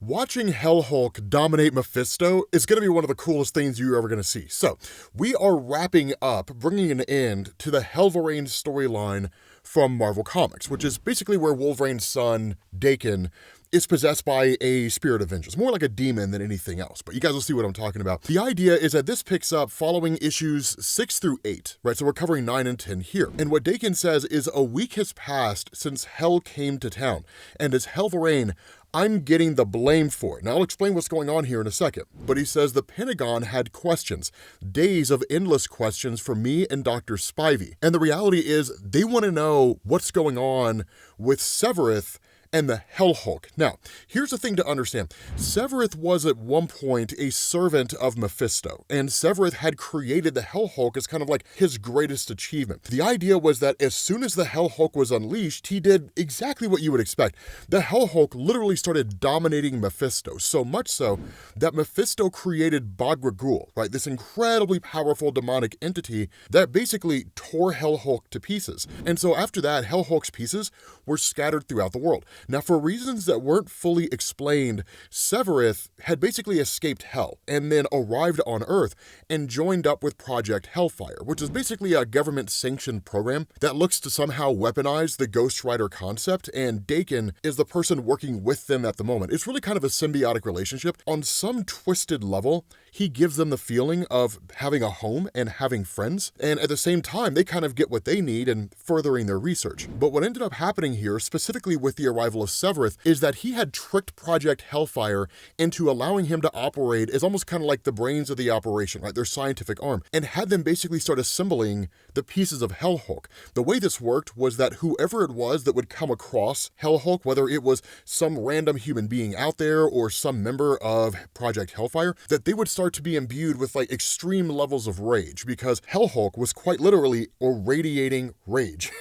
Watching Hellhulk dominate Mephisto is going to be one of the coolest things you're ever going to see. So, we are wrapping up, bringing an end to the HELLVERINE storyline from Marvel Comics, which is basically where Wolverine's son, Daken, is possessed by a spirit of vengeance, more like a demon than anything else, but you guys will see what I'm talking about. The idea is that this picks up following issues 6 through 8, right? So we're covering 9 and 10 here. And what Daken says is a week has passed since Hell came to town, and as HELLVERINE, I'm getting the blame for it. Now, I'll explain what's going on here in a second. But he says the Pentagon had questions, days of endless questions for me and Dr. Spivey. And the reality is they want to know what's going on with Severith and the Hellhulk. Now, here's the thing to understand. Severith was at one point a servant of Mephisto, and Severith had created the Hellhulk as kind of like his greatest achievement. The idea was that as soon as the Hellhulk was unleashed, he did exactly what you would expect. The Hellhulk literally started dominating Mephisto, so much so that Mephisto created Bagragul, right? This incredibly powerful demonic entity that basically tore Hellhulk to pieces. And so after that, Hellhulk's pieces were scattered throughout the world. Now, for reasons that weren't fully explained, Severith had basically escaped Hell and then arrived on Earth and joined up with Project Hellfire, which is basically a government-sanctioned program that looks to somehow weaponize the Ghost Rider concept, and Daken is the person working with them at the moment. It's really kind of a symbiotic relationship. On some twisted level, he gives them the feeling of having a home and having friends, and at the same time, they kind of get what they need in furthering their research. But what ended up happening here, specifically with the arrival of Severith, is that he had tricked Project Hellfire into allowing him to operate as almost kind of like the brains of the operation, right? Their scientific arm, and had them basically start assembling the pieces of Hellhulk. The way this worked was that whoever it was that would come across Hellhulk, whether it was some random human being out there or some member of Project Hellfire, that they would start to be imbued with like extreme levels of rage, because Hellhulk was quite literally irradiating rage.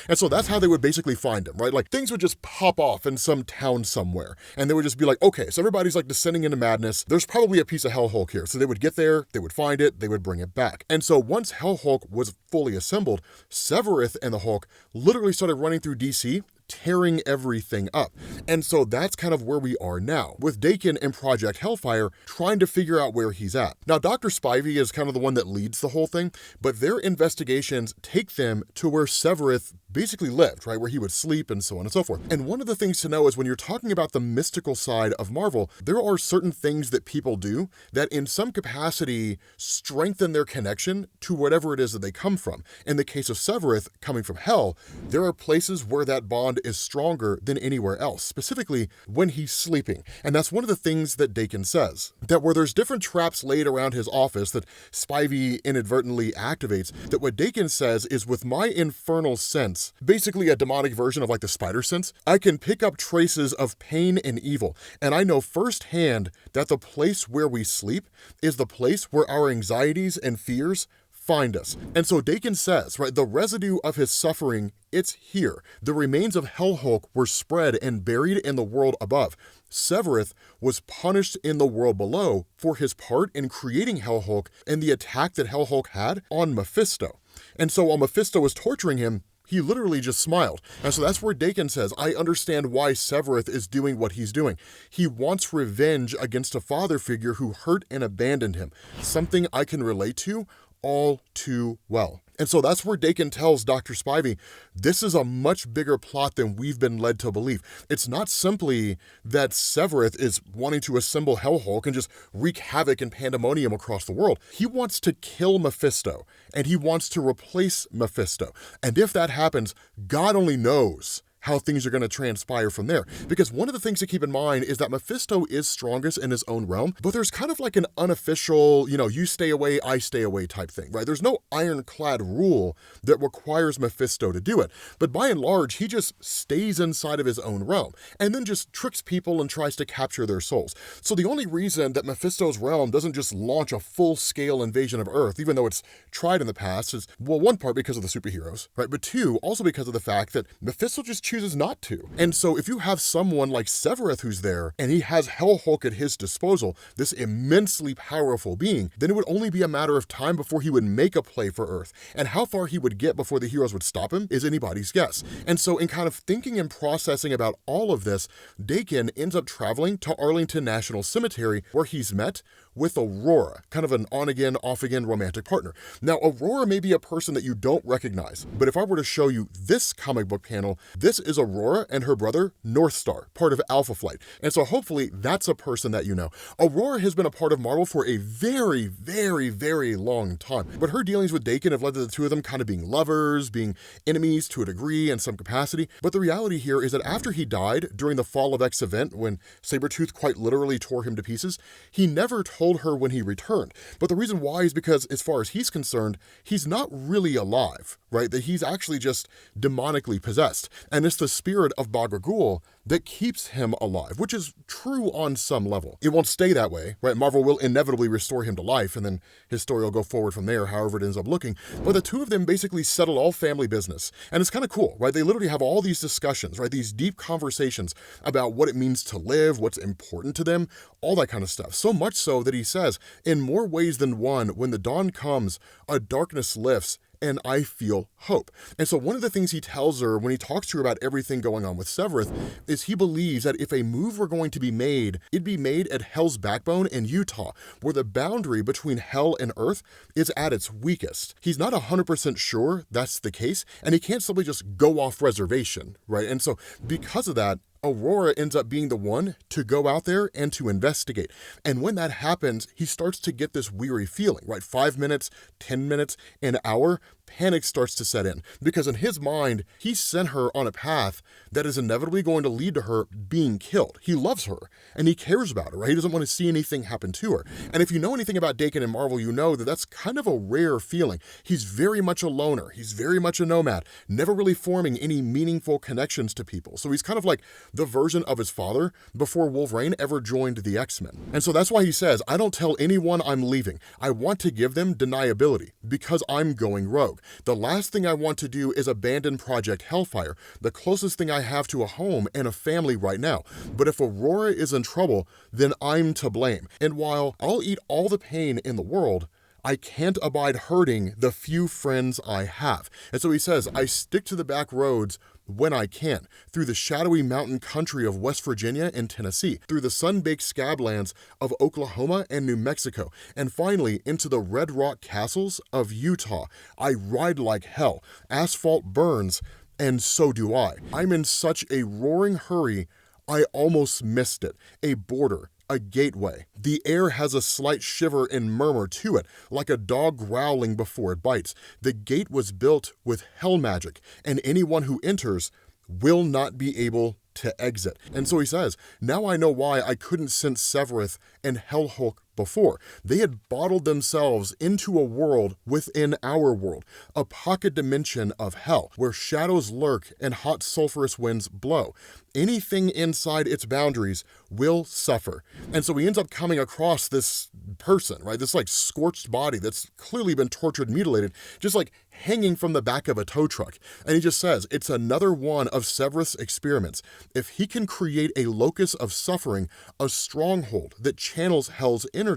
And so that's how they would basically find him, right? Like things would just pop off in some town somewhere, and they would just be like, okay, so everybody's like descending into madness. There's probably a piece of Hellhulk here. So they would get there, they would find it, they would bring it back. And so once Hellhulk was fully assembled, Severith and the Hulk literally started running through DC, tearing everything up. And so that's kind of where we are now, with Daken and Project Hellfire trying to figure out where he's at. Now, Dr. Spivey is kind of the one that leads the whole thing, but their investigations take them to where Severith basically lived, right, where he would sleep and so on and so forth. And one of the things to know is when you're talking about the mystical side of Marvel, there are certain things that people do that in some capacity strengthen their connection to whatever it is that they come from. In the case of Severith coming from Hell, there are places where that bond is stronger than anywhere else, specifically when he's sleeping. And that's one of the things that Daken says, that where there's different traps laid around his office that Spivey inadvertently activates, that what Daken says is with my infernal sense, basically a demonic version of like the spider sense, I can pick up traces of pain and evil. And I know firsthand that the place where we sleep is the place where our anxieties and fears find us. And so Daken says, right, the residue of his suffering, it's here. The remains of Hellhulk were spread and buried in the world above. Severith was punished in the world below for his part in creating Hellhulk and the attack that Hellhulk had on Mephisto. And so while Mephisto was torturing him, he literally just smiled. And so that's where Daken says, I understand why Severith is doing what he's doing. He wants revenge against a father figure who hurt and abandoned him. Something I can relate to all too well. And so that's where Daken tells Dr. Spivey, this is a much bigger plot than we've been led to believe. It's not simply that Severith is wanting to assemble Hellhulk and just wreak havoc and pandemonium across the world. He wants to kill Mephisto, and he wants to replace Mephisto. And if that happens, God only knows how things are going to transpire from there. Because one of the things to keep in mind is that Mephisto is strongest in his own realm, but there's kind of like an unofficial, you stay away, I stay away type thing, right? There's no ironclad rule that requires Mephisto to do it. But by and large, he just stays inside of his own realm and then just tricks people and tries to capture their souls. So the only reason that Mephisto's realm doesn't just launch a full-scale invasion of Earth, even though it's tried in the past, is, well, one part because of the superheroes, right? But two, also because of the fact that Mephisto just chooses not to. And so if you have someone like Severeth who's there, and he has Hellhulk at his disposal, this immensely powerful being, then it would only be a matter of time before he would make a play for Earth. And how far he would get before the heroes would stop him is anybody's guess. And so in kind of thinking and processing about all of this, Daken ends up traveling to Arlington National Cemetery, where he's met with Aurora, kind of an on-again, off-again romantic partner. Now, Aurora may be a person that you don't recognize, but if I were to show you this comic book panel, this is Aurora and her brother, Northstar, part of Alpha Flight. And so hopefully that's a person that you know. Aurora has been a part of Marvel for a very, very, very long time, but her dealings with Daken have led to the two of them kind of being lovers, being enemies to a degree in some capacity. But the reality here is that after he died during the Fall of X event, when Sabretooth quite literally tore him to pieces, he never told her when he returned. But the reason why is because, as far as he's concerned, he's not really alive, right? That he's actually just demonically possessed. And it's the spirit of Bagragul that keeps him alive, which is true on some level. It won't stay that way, right? Marvel will inevitably restore him to life, and then his story will go forward from there, however it ends up looking. But the two of them basically settle all family business. And it's kind of cool, right? They literally have all these discussions, right? These deep conversations about what it means to live, what's important to them, all that kind of stuff. So much so that he says, in more ways than one, when the dawn comes, a darkness lifts, and I feel hope. And so one of the things he tells her when he talks to her about everything going on with Severeth is he believes that if a move were going to be made, it'd be made at Hell's backbone in Utah, where the boundary between Hell and Earth is at its weakest. He's not 100% sure that's the case, and he can't simply just go off reservation, right? And so because of that, Aurora ends up being the one to go out there and to investigate. And when that happens, he starts to get this weary feeling, right? 5 minutes, 10 minutes, an hour, panic starts to set in. Because in his mind, he sent her on a path that is inevitably going to lead to her being killed. He loves her, and he cares about her, right? He doesn't want to see anything happen to her. And if you know anything about Daken and Marvel, you know that that's kind of a rare feeling. He's very much a loner. He's very much a nomad, never really forming any meaningful connections to people. So he's kind of like the version of his father before Wolverine ever joined the X-Men. And so that's why he says, I don't tell anyone I'm leaving. I want to give them deniability because I'm going rogue. The last thing I want to do is abandon Project Hellfire, the closest thing I have to a home and a family right now. But if Aurora is in trouble, then I'm to blame. And while I'll eat all the pain in the world, I can't abide hurting the few friends I have. And so he says, I stick to the back roads when I can, through the shadowy mountain country of West Virginia and Tennessee, through the sun-baked scablands of Oklahoma and New Mexico, and finally into the red rock castles of Utah. I ride like hell. Asphalt burns, and so do I. I'm in such a roaring hurry, I almost missed it. A border, a gateway. The air has a slight shiver and murmur to it, like a dog growling before it bites. The gate was built with hell magic, and anyone who enters will not be able to exit. And so he says, now I know why I couldn't sense Severeth and Hellhulk before. They had bottled themselves into a world within our world, a pocket dimension of hell, where shadows lurk and hot sulfurous winds blow. Anything inside its boundaries will suffer. And so he ends up coming across this person, right? This like scorched body that's clearly been tortured, mutilated, just like hanging from the back of a tow truck. And he just says, it's another one of Severeth's experiments. If he can create a locus of suffering, a stronghold that channels hell's energy,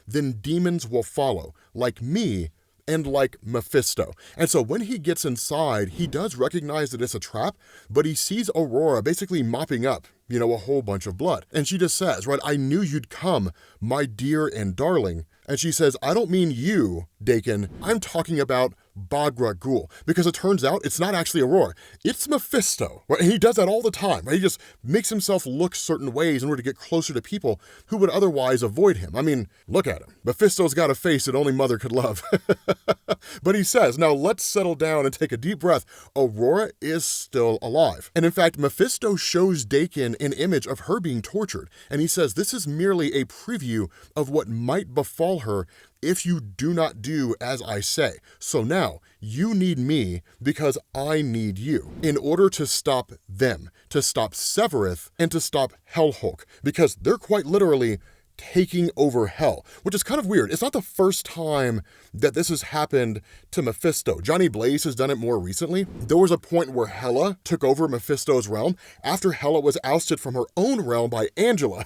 then demons will follow, like me and like Mephisto. And so when he gets inside, he does recognize that it's a trap, but he sees Aurora basically mopping up, a whole bunch of blood. And she just says, right, I knew you'd come, my dear and darling. And she says, I don't mean you, Daken. I'm talking about Bagragul, because it turns out it's not actually Aurora, it's Mephisto, right? And he does that all the time, right? He just makes himself look certain ways in order to get closer to people who would otherwise avoid him. I mean, look at him. Mephisto's got a face that only mother could love. But he says, now let's settle down and take a deep breath. Aurora is still alive. And in fact, Mephisto shows Daken an image of her being tortured. And he says, this is merely a preview of what might befall her if you do not do as I say. So now, you need me because I need you in order to stop them, to stop Severeth, and to stop Hellhulk, because they're quite literally taking over hell, which is kind of weird. It's not the first time that this has happened to Mephisto. Johnny Blaze has done it more recently. There was a point where Hela took over Mephisto's realm after Hela was ousted from her own realm by Angela.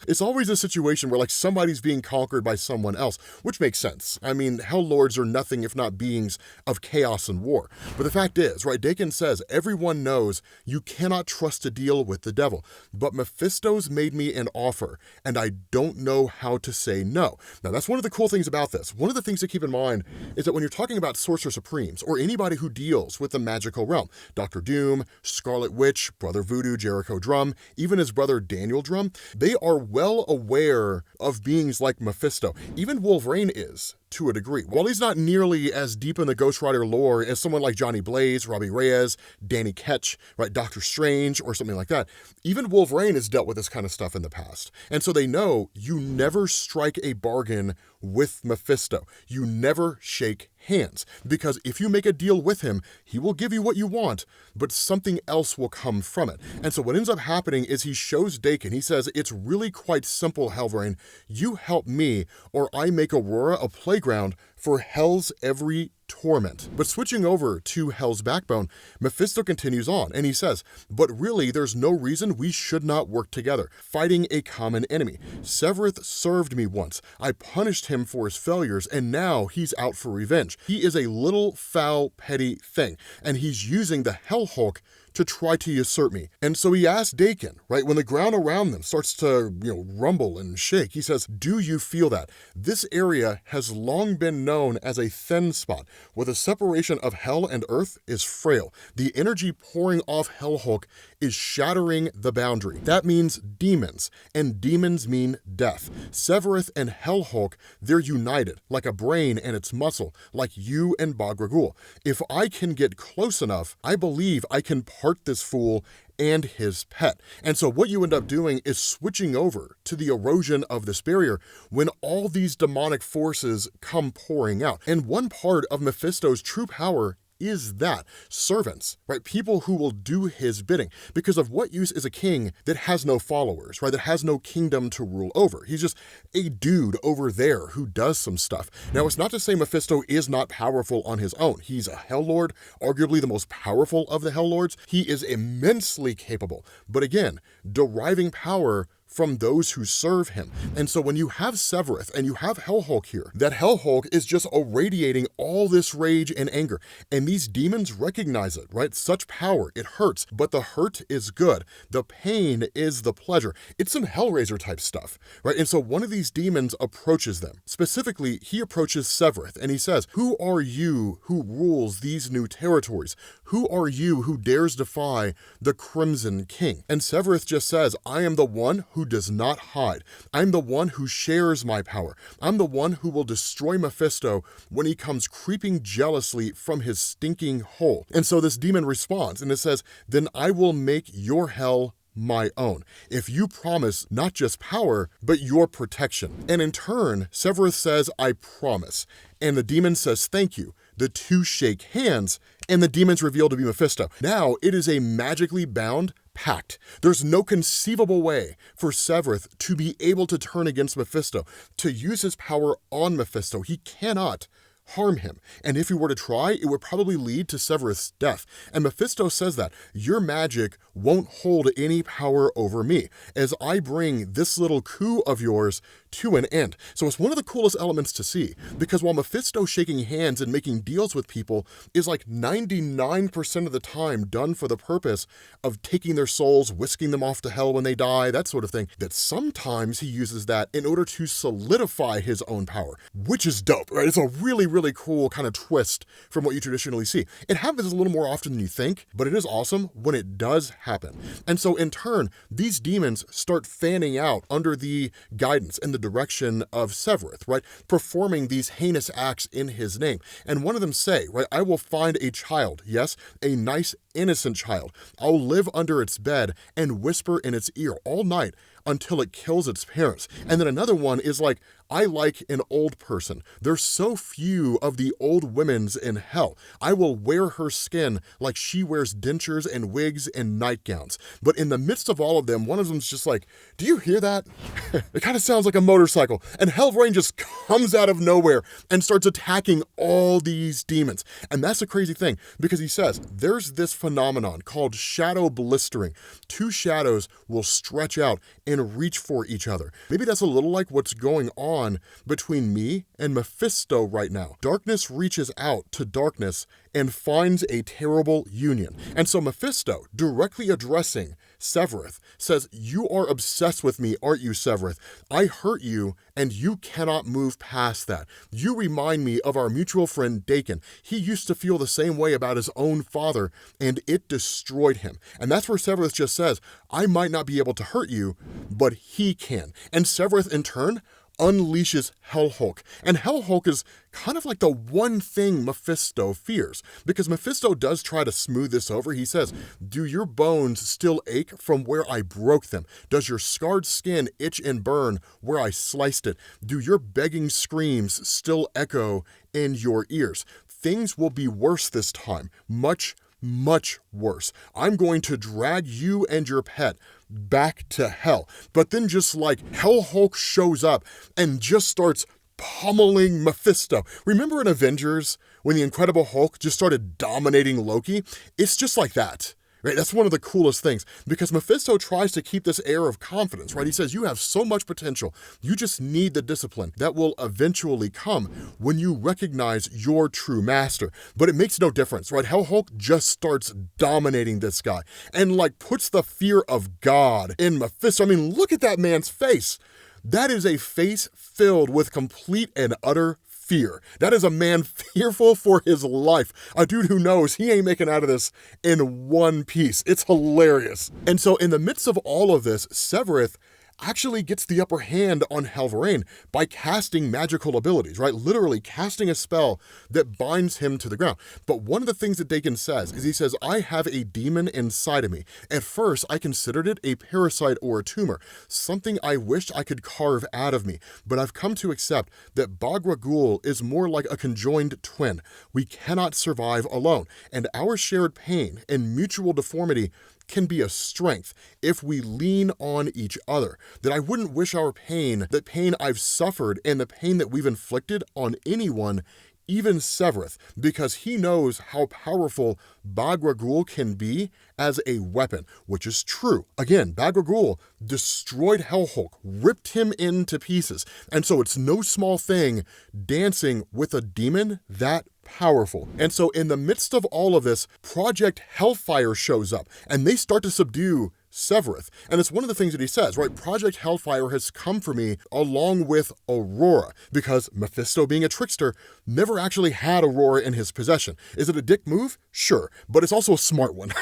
It's always a situation where like somebody's being conquered by someone else, which makes sense. I mean, hell lords are nothing if not beings of chaos and war. But the fact is, right, Daken says, everyone knows you cannot trust to deal with the devil, but Mephisto's made me an offer, and I don't know how to say no. Now, that's one of the cool things about this. One of the things to keep in mind is that when you're talking about Sorcerer Supremes, or anybody who deals with the magical realm, Dr. Doom, Scarlet Witch, Brother Voodoo, Jericho Drum, even his brother Daniel Drum, they are well aware of beings like Mephisto. Even Wolverine is, to a degree. While he's not nearly as deep in the Ghost Rider lore as someone like Johnny Blaze, Robbie Reyes, Danny Ketch, right, Doctor Strange, or something like that, even Wolverine has dealt with this kind of stuff in the past. And so they know you never strike a bargain with Mephisto. You never shake hands, because if you make a deal with him, he will give you what you want, but something else will come from it. And so what ends up happening is he shows Daken, he says, it's really quite simple, Helverine. You help me, or I make Aurora a playground for hell's every torment. But switching over to Hell's Backbone, Mephisto continues on, and he says, but really there's no reason we should not work together, fighting a common enemy. Severith served me once. I punished him for his failures, and now he's out for revenge. He is a little foul, petty thing, and he's using the Hellhulk to try to usurp me. And so he asked Daken, right, when the ground around them starts to, rumble and shake, he says, do you feel that? This area has long been known as a thin spot, where the separation of hell and earth is frail. The energy pouring off Hellhulk is shattering the boundary. That means demons, and demons mean death. Severith and Hellhulk, they're united, like a brain and its muscle, like you and Bagragul. If I can get close enough, I believe I can part this fool and his pet. And so what you end up doing is switching over to the erosion of this barrier when all these demonic forces come pouring out. And one part of Mephisto's true power is that servants, right? People who will do his bidding. Because of what use is a king that has no followers, right? That has no kingdom to rule over. He's just a dude over there who does some stuff. Now, it's not to say Mephisto is not powerful on his own. He's a Hell Lord, arguably the most powerful of the Hell Lords. He is immensely capable. But again, deriving power from those who serve him. And so when you have Severith and you have Hellhulk here, that Hellhulk is just irradiating all this rage and anger. And these demons recognize it, right? Such power, it hurts, but the hurt is good. The pain is the pleasure. It's some Hellraiser type stuff, right? And so one of these demons approaches them. Specifically, he approaches Severith and he says, who are you who rules these new territories? Who are you who dares defy the Crimson King? And Severith just says, I am the one who does not hide. I'm the one who shares my power. I'm the one who will destroy Mephisto when he comes creeping jealously from his stinking hole. And so this demon responds and it says, then I will make your hell my own, if you promise not just power, but your protection. And in turn, Severus says, I promise. And the demon says, thank you. The two shake hands, and the demon's revealed to be Mephisto. Now, it is a magically bound pact. There's no conceivable way for Severith to be able to turn against Mephisto, to use his power on Mephisto. He cannot harm him. And if he were to try, it would probably lead to Severith's death. And Mephisto says that your magic won't hold any power over me as I bring this little coup of yours to an end. So it's one of the coolest elements to see, because while Mephisto shaking hands and making deals with people is like 99% of the time done for the purpose of taking their souls, whisking them off to hell when they die, that sort of thing, that sometimes he uses that in order to solidify his own power, which is dope, right? It's a really, really cool kind of twist from what you traditionally see. It happens a little more often than you think, but it is awesome when it does happen. And so in turn, these demons start fanning out under the guidance and the direction of Severeth, right? Performing these heinous acts in his name. And one of them say, right, I will find a child, yes, a nice, innocent child. I'll live under its bed and whisper in its ear all night until it kills its parents. And then another one is like, I like an old person. There's so few of the old women's in hell. I will wear her skin like she wears dentures and wigs and nightgowns. But in the midst of all of them, one of them's just like, do you hear that? It kind of sounds like a motorcycle. And Helverine just comes out of nowhere and starts attacking all these demons. And that's a crazy thing, because he says, there's this phenomenon called shadow blistering. Two shadows will stretch out and reach for each other. Maybe that's a little like what's going on between me and Mephisto right now. Darkness reaches out to darkness and finds a terrible union. And so Mephisto, directly addressing Severeth, says, you are obsessed with me, aren't you, Severeth? I hurt you, and you cannot move past that. You remind me of our mutual friend Daken. He used to feel the same way about his own father, and it destroyed him. And that's where Severeth just says, I might not be able to hurt you, but he can. And Severeth, in turn, unleashes Hellhulk. And Hellhulk is kind of like the one thing Mephisto fears, because Mephisto does try to smooth this over. He says, do your bones still ache from where I broke them? Does your scarred skin itch and burn where I sliced it? Do your begging screams still echo in your ears? Things will be worse this time, much worse. I'm going to drag you and your pet back to hell. But then just like Hellhulk shows up and just starts pummeling Mephisto. Remember in Avengers when the Incredible Hulk just started dominating Loki? It's just like that. Right? That's one of the coolest things, because Mephisto tries to keep this air of confidence, right? He says, you have so much potential. You just need the discipline that will eventually come when you recognize your true master. But it makes no difference, right? Hellhulk just starts dominating this guy and like puts the fear of God in Mephisto. I mean, look at that man's face. That is a face filled with complete and utter fear. That is a man fearful for his life. A dude who knows he ain't making out of this in one piece. It's hilarious. And so in the midst of all of this, Severeth actually gets the upper hand on Helverine by casting magical abilities, right? Literally casting a spell that binds him to the ground. But one of the things that Daken says is he says, I have a demon inside of me. At first, I considered it a parasite or a tumor, something I wished I could carve out of me. But I've come to accept that Bagra Ghul is more like a conjoined twin. We cannot survive alone, and our shared pain and mutual deformity can be a strength if we lean on each other. That I wouldn't wish our pain, the pain I've suffered and the pain that we've inflicted on anyone, even Severeth, because he knows how powerful Bagra Ghul can be as a weapon, which is true. Again, Bagra Ghul destroyed Hellhulk, ripped him into pieces, and so it's no small thing dancing with a demon that powerful. And so in the midst of all of this, Project Hellfire shows up, and they start to subdue Severeth. And it's one of the things that he says, right? Project Hellfire has come for me along with Aurora, because Mephisto, being a trickster, never actually had Aurora in his possession. Is it a dick move? Sure, but it's also a smart one.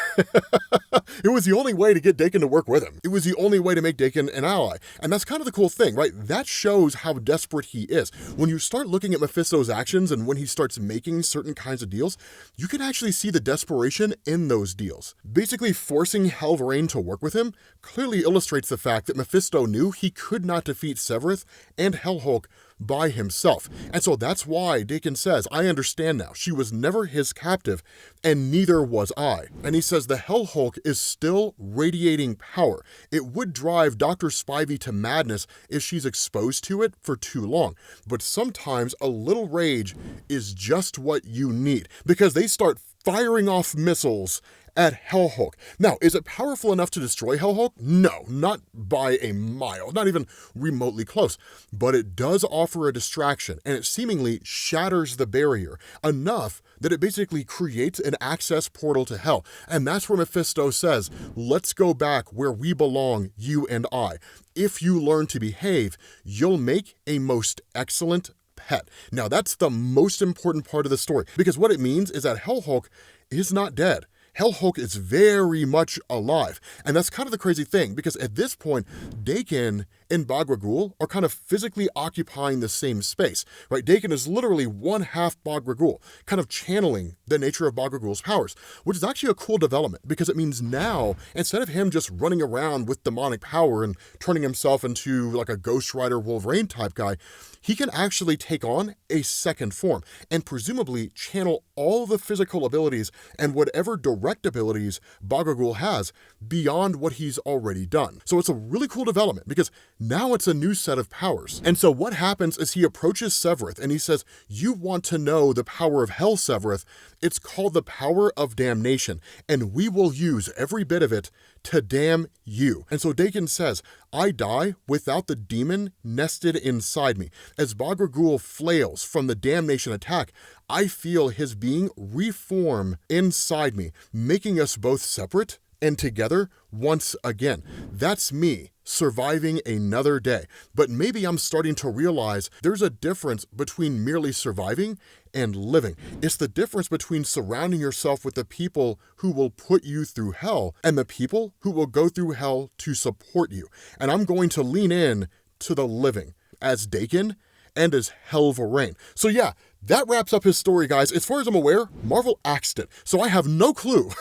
It was the only way to get Daken to work with him. It was the only way to make Daken an ally. And that's kind of the cool thing, right? That shows how desperate he is. When you start looking at Mephisto's actions and when he starts making certain kinds of deals, you can actually see the desperation in those deals. Basically forcing Helverine to work with him clearly illustrates the fact that Mephisto knew he could not defeat Severeth and Hellhulk by himself. And so that's why Daken says, I understand now. She was never his captive, and neither was I. And he says the Hellhulk is still radiating power. It would drive Dr. Spivey to madness if she's exposed to it for too long. But sometimes a little rage is just what you need, because they start firing off missiles at Hellhulk. Now, is it powerful enough to destroy Hellhulk? No, not by a mile, not even remotely close. But it does offer a distraction, and it seemingly shatters the barrier enough that it basically creates an access portal to hell. And that's where Mephisto says, let's go back where we belong, you and I. If you learn to behave, you'll make a most excellent pet. Now, that's the most important part of the story, because what it means is that Hellhulk is not dead. Hellhulk is very much alive. And that's kind of the crazy thing, because at this point, Daken and Bagragul are kind of physically occupying the same space, right? Daken is literally one half Bagragul, kind of channeling the nature of Bagragul's powers, which is actually a cool development because it means now, instead of him just running around with demonic power and turning himself into like a Ghost Rider Wolverine type guy, he can actually take on a second form and presumably channel all the physical abilities and whatever direct abilities Bagragul has beyond what he's already done. So it's a really cool development because now it's a new set of powers. And so what happens is he approaches Sevireth and he says, you want to know the power of hell, Sevireth? It's called the power of damnation, and we will use every bit of it to damn you. And so Daken says, I die without the demon nested inside me. As Bagragul flails from the damnation attack, I feel his being reform inside me, making us both separate and together once again. That's me surviving another day. But maybe I'm starting to realize there's a difference between merely surviving and living. It's the difference between surrounding yourself with the people who will put you through hell and the people who will go through hell to support you. And I'm going to lean in to the living as Daken and as HELLVERINE. So yeah, that wraps up his story, guys. As far as I'm aware, Marvel axed it, so I have no clue.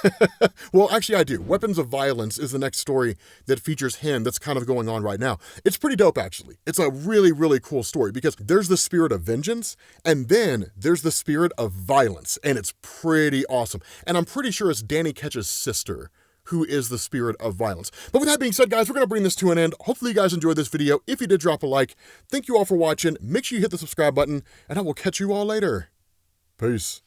Well, actually I do. Weapons of Violence is the next story that features him that's kind of going on right now. It's pretty dope, actually. It's a really, really cool story because there's the spirit of vengeance, and then there's the spirit of violence, and it's pretty awesome. And I'm pretty sure it's Danny Ketch's sister who is the spirit of violence. But with that being said, guys, we're going to bring this to an end. Hopefully you guys enjoyed this video. If you did, drop a like. Thank you all for watching. Make sure you hit the subscribe button, and I will catch you all later. Peace.